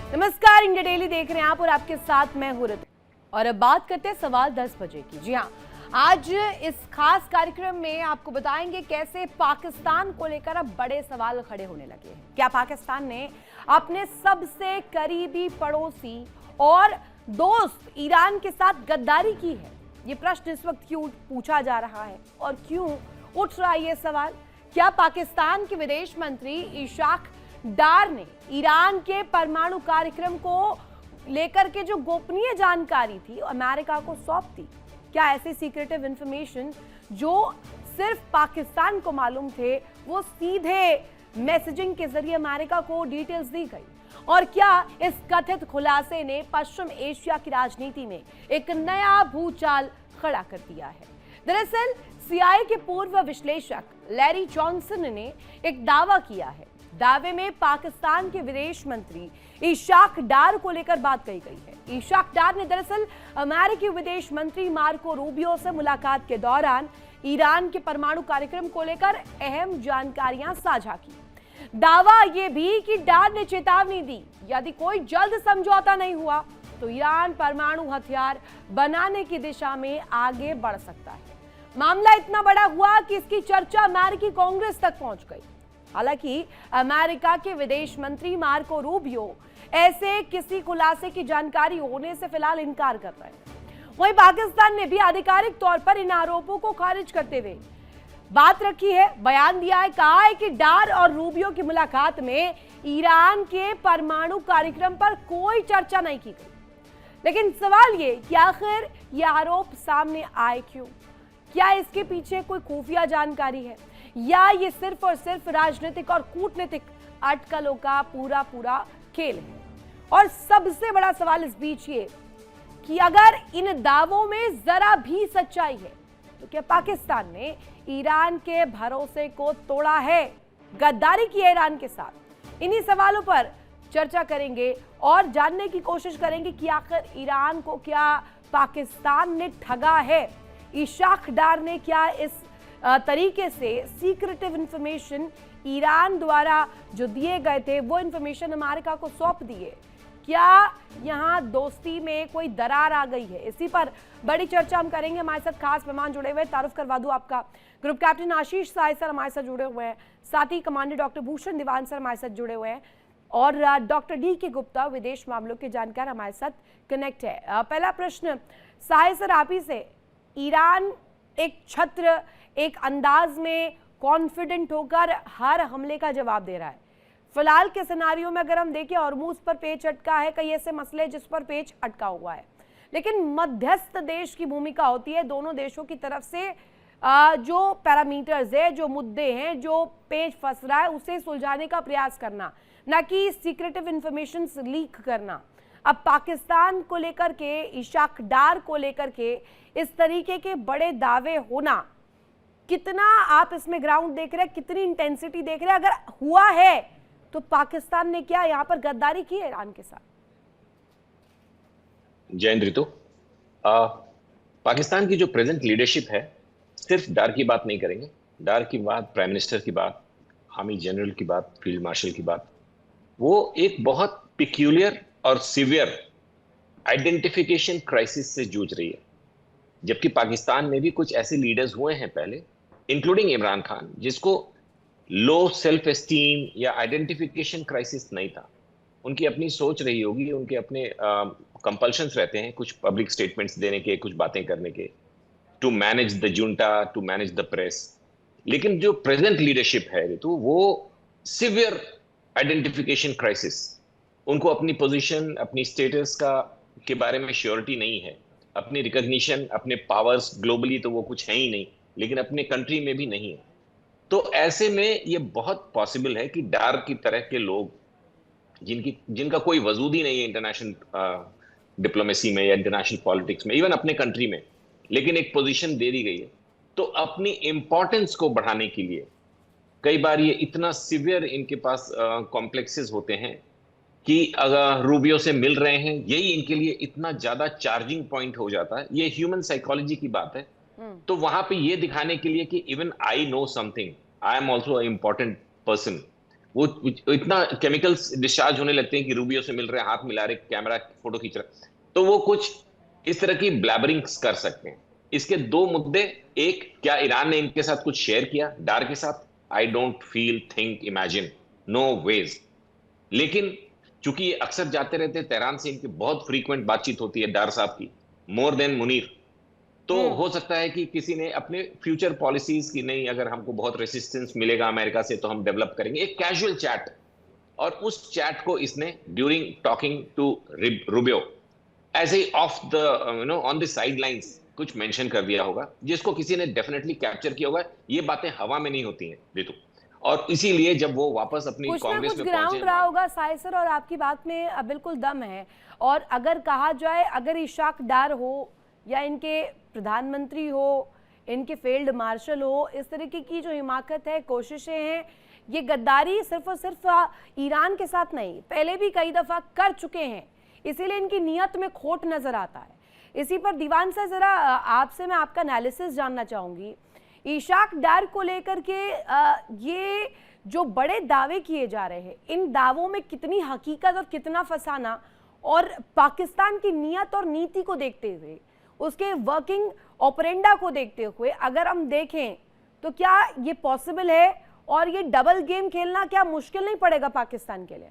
नमस्कार, India daily देख रहे हैं आप और आपके साथ मैं हूं ऋतु। और अब बात करते हैं सवाल 10 बजे की। जी हाँ, आज इस खास कार्यक्रम में आपको बताएंगे कैसे पाकिस्तान को लेकर अब बड़े सवाल खड़े होने लगे हैं। क्या पाकिस्तान ने अपने सबसे करीबी पड़ोसी और दोस्त ईरान के साथ गद्दारी की है? ये प्रश्न इस वक्त क्यों पूछा जा रहा है और क्यों उठ रहा है ये सवाल? क्या पाकिस्तान के विदेश मंत्री इशाक डार ने ईरान के परमाणु कार्यक्रम को लेकर के जो गोपनीय जानकारी थी अमेरिका को सौंप दी? क्या ऐसी सीक्रेटिव इंफॉर्मेशन जो सिर्फ पाकिस्तान को मालूम थे वो सीधे मैसेजिंग के जरिए अमेरिका को डिटेल्स दी गई? और क्या इस कथित खुलासे ने पश्चिम एशिया की राजनीति में एक नया भूचाल खड़ा कर दिया है? दरअसल सीआईए के पूर्व विश्लेषक लैरी जॉनसन ने एक दावा किया है। दावे में पाकिस्तान के विदेश मंत्री इशाक डार को लेकर बात कही गई है। इशाक डार ने दरअसल अमेरिकी विदेश मंत्री मार्को रूबियो से मुलाकात के दौरान ईरान के परमाणु कार्यक्रम को लेकर अहम जानकारियां साझा की। दावा यह भी कि डार ने चेतावनी दी, यदि कोई जल्द समझौता नहीं हुआ तो ईरान परमाणु हथियार बनाने की दिशा में आगे बढ़ सकता है। मामला इतना बड़ा हुआ कि इसकी चर्चा अमेरिकी कांग्रेस तक पहुंच गई। हालांकि अमेरिका के विदेश मंत्री मार्को रूबियो ऐसे किसी खुलासे की जानकारी होने से फिलहाल इनकार कर रहे हैं। वहीं पाकिस्तान ने भी आधिकारिक तौर पर इन आरोपों को खारिज करते हुए बात रखी है, बयान दिया है, कहा है कि डार और रूबियो की मुलाकात में ईरान के परमाणु कार्यक्रम पर कोई चर्चा नहीं की गई। लेकिन सवाल ये कि आखिर ये आरोप सामने आए क्यों? क्या इसके पीछे कोई खुफिया जानकारी है या ये सिर्फ और सिर्फ राजनीतिक और कूटनीतिक अटकलों का पूरा खेल है? और सबसे बड़ा सवाल इस बीच ये कि अगर इन दावों में जरा भी सच्चाई है तो क्या पाकिस्तान ने ईरान के भरोसे को तोड़ा है, गद्दारी की है ईरान के साथ? इन्हीं सवालों पर चर्चा करेंगे और जानने की कोशिश करेंगे कि आखिर ईरान को क्या पाकिस्तान ने ठगा है? इशाक डार ने क्या इस तरीके से सीक्रेटिव इंफॉर्मेशन ईरान द्वारा जो दिए गए थे वो इंफॉर्मेशन अमेरिका को सौंप दिए? क्या यहां दोस्ती में कोई दरार आ गई है? इसी पर बड़ी चर्चा हम करेंगे। हमारे साथ खास मेहमान जुड़े हुए हैं। तारुफ करवा दूं आपका, ग्रुप कैप्टन आशीष साय सर हमारे साथ जुड़े हुए हैं, साथ ही कमांडर डॉक्टर भूषण दीवान सर हमारे साथ जुड़े हुए हैं और डॉक्टर डी के गुप्ता विदेश मामलों के जानकार हमारे साथ कनेक्ट है। पहला प्रश्न साय सर आप ही से। ईरान एक छत्र, एक अंदाज में कॉन्फिडेंट होकर हर हमले का जवाब दे रहा है। फिलहाल के सिनारियों में अगर हम देखें, हॉर्मूज पर पेच अटका है, कई ऐसे मसले जिस पर पेच अटका हुआ है, लेकिन मध्यस्थ देश की भूमिका होती है दोनों देशों की तरफ से जो पैरामीटर्स है, जो मुद्दे हैं, जो पेच फंस रहा है उसे सुलझाने का प्रयास करना, ना कि सीक्रेटिव इंफॉर्मेशन लीक करना। अब पाकिस्तान को लेकर के, इशाक डार को लेकर के इस तरीके के बड़े दावे होना, कितना आप इसमें ग्राउंड देख रहे हैं, कितनी इंटेंसिटी देख रहे हैं? अगर हुआ है तो पाकिस्तान ने क्या यहां पर गद्दारी की है ईरान के साथ? जय ऋतु। पाकिस्तान की जो प्रेजेंट लीडरशिप है, सिर्फ डार की बात नहीं करेंगे। डार की बात, प्राइम मिनिस्टर की बात, आर्मी जनरल की बात, फील्ड मार्शल की बात, वो एक बहुत पिक्यूलियर और सीवियर आइडेंटिफिकेशन क्राइसिस से जूझ रही है। जबकि पाकिस्तान में भी कुछ ऐसे लीडर्स हुए हैं पहले, इंक्लूडिंग इमरान खान, जिसको लो सेल्फ एस्टीम या आइडेंटिफिकेशन क्राइसिस नहीं था। उनकी अपनी सोच रही होगी, उनके अपने कंपल्शंस रहते हैं कुछ पब्लिक स्टेटमेंट्स देने के, कुछ बातें करने के, to manage the junta, to manage the press. लेकिन जो प्रेजेंट लीडरशिप है ऋतु, वो सिवियर आइडेंटिफिकेशन क्राइसिस, उनको अपनी पोजीशन, अपनी स्टेटस का के बारे में श्योरिटी नहीं है, अपनी रिकॉग्निशन, अपने पावर्स ग्लोबली तो वो कुछ है ही नहीं, लेकिन अपने कंट्री में भी नहीं है। तो ऐसे में ये बहुत पॉसिबल है कि डार की तरह के लोग जिनका कोई वजूद ही नहीं है इंटरनेशनल डिप्लोमेसी में या इंटरनेशनल पॉलिटिक्स में, इवन अपने कंट्री में, लेकिन एक पोजीशन दे दी गई है, तो अपनी इंपॉर्टेंस को बढ़ाने के लिए कई बार ये इतना सिवियर इनके पास कॉम्प्लेक्सेस होते हैं कि अगर रूबियो से मिल रहे हैं, यही इनके लिए इतना ज्यादा चार्जिंग पॉइंट हो जाता है। ये ह्यूमन साइकोलॉजी की बात है। तो वहां पे ये दिखाने के लिए कि even I know something, I am also a important person, वो इतना केमिकल्स डिस्चार्ज होने लगते हैं कि रूबियो से मिल रहे हैं, हाथ मिला रहे, कैमरा फोटो खींच रहे, तो वो कुछ इस तरह की ब्लैबरिंग्स कर सकते हैं। इसके दो मुद्दे, एक, क्या ईरान ने इनके साथ कुछ शेयर किया डार के साथ? I don't feel, think, imagine, no ways. लेकिन चूंकि ये अक्सर जाते रहते हैं तेहरान से, इनकी बहुत फ्रीक्वेंट बातचीत होती है डार साहब की, मोर देन मुनीर, तो हो सकता है कि किसी ने अपने फ्यूचर पॉलिसीज की, नहीं अगर हमको बहुत रेसिस्टेंस मिलेगा अमेरिका से तो हम डेवलप करेंगे, एक कैजुअल चैट, और उस चैट को इसने during talking to Rubio as a off the on the sidelines कुछ मेंशन कर दिया होगा, जिसको किसी ने डेफिनेटली कैप्चर किया होगा। ये बातें हवा में नहीं होती हैं रितु, और इसीलिए जब वो वापस अपनी कुछ ना कांग्रेस कुछ में ग्राउंड पहुंचे, रहा होगा साय सर, और आपकी बात में बिल्कुल दम है। और अगर कहा जाए, अगर इशाक डार हो या इनके प्रधानमंत्री हो, इनके फील्ड मार्शल हो, इस तरीके की जो हिमाकत है, कोशिशें हैं, ये गद्दारी सिर्फ और सिर्फ ईरान के साथ नहीं, पहले भी कई दफा कर चुके हैं, इसीलिए इनकी नीयत में खोट नजर आता है। इसी पर दीवान से जरा आपसे मैं आपका एनालिसिस जानना चाहूंगी। इशाक डार को लेकर के ये जो बड़े दावे किए जा रहे हैं, इन दावों में कितनी हकीकत और कितना फसाना, और पाकिस्तान की नीयत और नीति को देखते हुए, उसके वर्किंग ऑपरेंडा को देखते हुए अगर हम देखें तो क्या ये पॉसिबल है, और ये डबल गेम खेलना क्या मुश्किल नहीं पड़ेगा पाकिस्तान के लिए?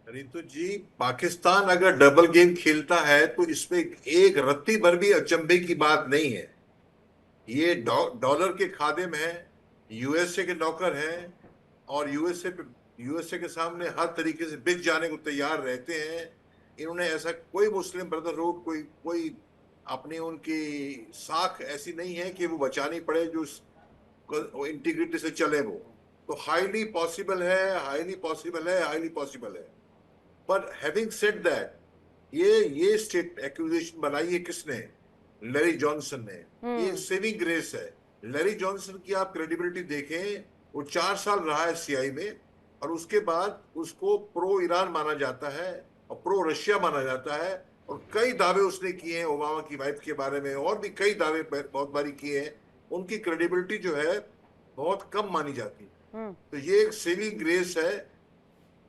रितु जी, पाकिस्तान अगर डबल गेम खेलता है तो इसमें एक रत्ती भर भी अचंभे की बात नहीं है। ये डॉलर के खादिम है, यूएसए के नौकर हैं, और यूएसए के सामने हर तरीके से बिक जाने को तैयार रहते हैं। इन्होंने ऐसा कोई मुस्लिम ब्रदरहुड, कोई अपनी उनकी साख ऐसी नहीं है कि वो बचानी पड़े जो इंटीग्रिटी से चले। वो तो हाईली पॉसिबल है, हाईली पॉसिबल है, हाईली पॉसिबल है। पर हैविंग सेड दैट, ये स्टेट एक्यूजेशन बनाई है किसने? लैरी जॉनसन ने। ये सेविंग ग्रेस है। लैरी जॉनसन की आप क्रेडिबिलिटी देखें, वो 4 साल रहा है सीआई में, और उसके बाद उसको प्रो ईरान माना जाता है और प्रो रशिया माना जाता है, और कई दावे उसने किए हैं ओबामा की वाइफ के बारे में, और भी कई दावे बहुत बारी किए हैं। उनकी क्रेडिबिलिटी जो है बहुत कम मानी जाती है। तो ये एक सेविंग ग्रेस है।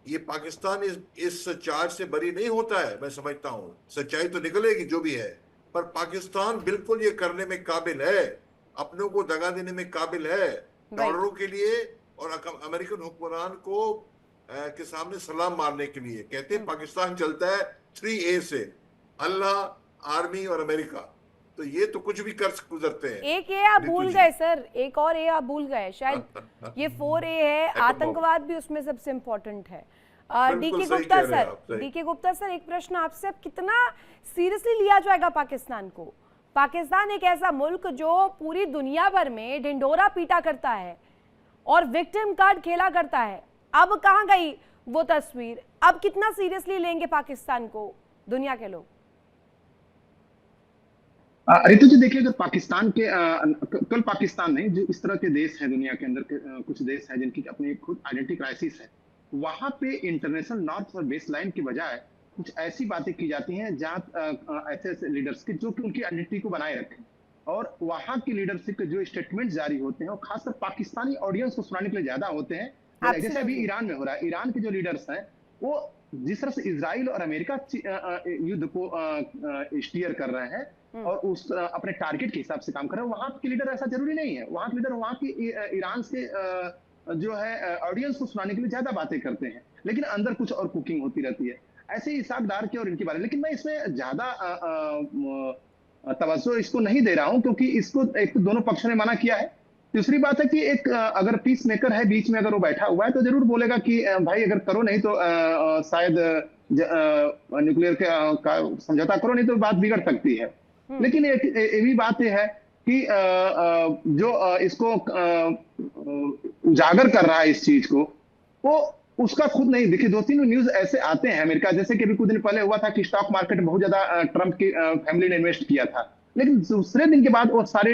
ये पाकिस्तान इस चार्ज से बरी नहीं होता है, मैं समझता हूं। सच्चाई तो निकलेगी जो भी है, पर पाकिस्तान बिल्कुल ये करने में काबिल है, अपनों को दगा देने में काबिल है, डॉलरों के लिए और अमेरिकन हुक्मरान को के सामने सलाम मारने के लिए। कहते हैं पाकिस्तान चलता है 3A से, अल्लाह, आर्मी और अमेरिका। तो ये तो कुछ भी कर गुजरते हैं। एक ए आप भूल गए सर, एक और ए आप भूल गए, शायद ये 4A है, आतंकवाद भी उसमें सबसे इम्पोर्टेंट है। D K Gupta sir, D K Gupta sir, एक प्रश्न आपसे, अब कितना सीरियसली लिया जाएगा पाकिस्तान को? पाकिस्तान एक ऐसा मुल्क जो पूरी दुनिया भर में ढिंढोरा पीटा करता है और विक्टिम कार्ड खेला करता है, अब कहां गई वो तस्वीर? अब कितना सीरियसली लेंगे पाकिस्तान को दुनिया के लोग? रितु जी, देखिए, अगर पाकिस्तान के कल पाकिस्तान नहीं, जो इस तरह के देश हैं दुनिया के अंदर के, कुछ देश हैं जिनकी अपनी खुद आइडेंटिटी क्राइसिस है, वहां पे इंटरनेशनल नॉर्म्स और बेस लाइन की बजाय कुछ ऐसी बातें की जाती हैं जहां ऐसे ऐसे लीडर्स के जो कि उनकी आइडेंटिटी को बनाए रखें, और वहां की लीडरशिप के जो स्टेटमेंट जारी होते हैं वो खासकर पाकिस्तानी ऑडियंस को सुनाने के लिए ज्यादा होते हैं। जैसे अभी ईरान में हो रहा है, ईरान के जो लीडर्स हैं वो जिस तरह से इजराइल और अमेरिका युद्ध को स्टीयर कर रहे हैं और उस अपने टारगेट के हिसाब से काम कर रहे हैं, वहां के लीडर ऐसा जरूरी नहीं है। वहां के लीडर वहां की ईरान से जो है ऑडियंस को सुनाने के लिए ज्यादा बातें करते हैं, लेकिन अंदर कुछ और कुकिंग होती रहती है। ऐसे ही इसाक डार के और इनके बारे में, लेकिन मैं इसमें ज्यादा तवज्जो इसको नहीं दे रहा हूं, क्योंकि इसको एक तो दोनों पक्षों ने मना किया है। दूसरी बात है कि एक अगर पीस मेकर है बीच में, अगर वो बैठा हुआ है तो जरूर बोलेगा कि भाई अगर करो, नहीं तो शायद न्यूक्लियर का समझौता करो, नहीं तो बात बिगड़ सकती है। लेकिन एक ये भी बात है कि जो इसको उजागर कर रहा है इस चीज को, वो उसका खुद नहीं। देखिए, 2-3 न्यूज ऐसे आते हैं अमेरिका, जैसे कि अभी कुछ दिन पहले हुआ था कि स्टॉक मार्केट में बहुत ज्यादा ट्रंप की फैमिली ने इन्वेस्ट किया था, लेकिन दूसरे दिन के बाद वो सारे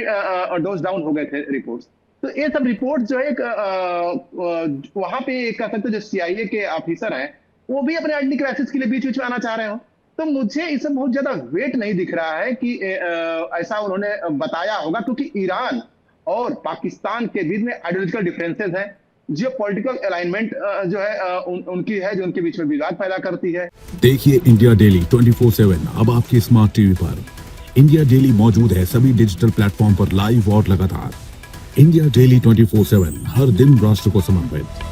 डोज डाउन हो गए थे रिपोर्ट्स। तो ये सब रिपोर्ट जो है वहां पे कह सकते जो CIA के ऑफिसर हैं वो भी अपने आइडेंटिटी क्राइसिस के लिए बीच बीच में आना चाह रहे हो। तो मुझे इसमें बहुत ज्यादा वेट नहीं दिख रहा है कि ऐसा उन्होंने बताया होगा, क्योंकि ईरान और पाकिस्तान के बीच में आइडियोलॉजिकल डिफरेंसेस हैं। जियो पॉलिटिकल अलाइनमेंट जो है उनकी है, जो उनके बीच में विवाद पैदा करती है। देखिए इंडिया डेली 24/7 अब आपके स्मार्ट टीवी पर। इंडिया डेली मौजूद है सभी डिजिटल प्लेटफॉर्म पर लाइव और लगातार। इंडिया डेली 24/7 हर दिन राष्ट्र को समर्पित।